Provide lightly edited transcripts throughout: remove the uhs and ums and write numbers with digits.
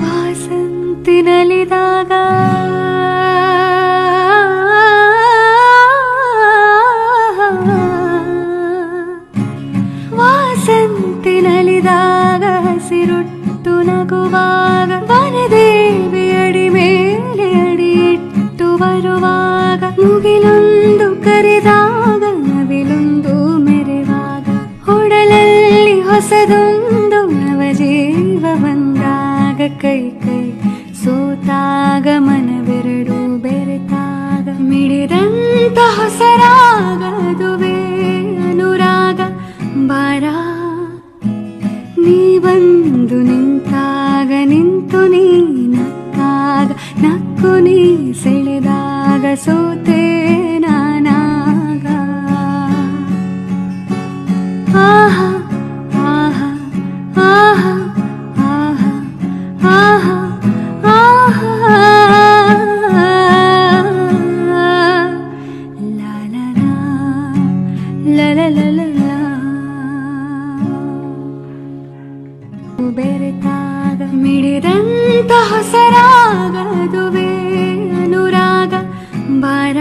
ವಾಸಂತಿನಲಿದಾಗ ವಾಸಂತಿನಲಿದಾಗ ಹಸಿರುಟ್ಟು ನಗುವಾಗ ವನದೇವಿ ಅಡಿ ಮೇಲೆ ಅಡಿ ಇಟ್ಟು ಬರುವಾಗ ಮುಗಿಲೊಂದು ಕರೆದಾಗ ನವಿಲೊಂದು ಮೆರೆವಾಗ ಹೊಡಲಲ್ಲಿ ಹೊಸದೊಂದು ನವಜೀವ ಬಂದಾಗ ಕೈ ಕೈ ಸೋತಾಗ ಮನವೆರಡು ಬೆರೆತಾಗ ಮಿಡಿದಂತ ಹೊಸರಾಗ ಅದುವೇ ಅನುರಾಗ ಬಾರ ನೀ ಬಂದು ನಿಂತಾಗ ನಿಂತು ನೀ ನಕ್ಕಾಗ ನಕ್ಕು ನೀ ಸೆಳೆದಾಗ ಸೋತೆ ನಾನಾಗ ಆಹಾ ಆಹಾ ಆಹಾ ಆಹಾ ಆಹಾ ಆಹಾ ಲಾ ಲಾ ಲಾ ಲಾ ಲಾ ಲಾ ಲಾ ಬೆರೆತಾಗ ಮಿಡಿದಂತ ಹೊಸರಾಗ ಅದುವೇ ಅನುರಾಗ ಬಾರ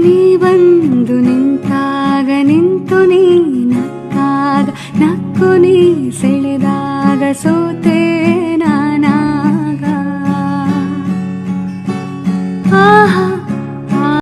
ನೀ ಬಂದು ನಿಂತಾಗ ನಿಂತು ನೀ ನಕ್ಕಾಗ ನಕ್ಕು ನೀ ಸೆಳೆದಾಗ ಸೋ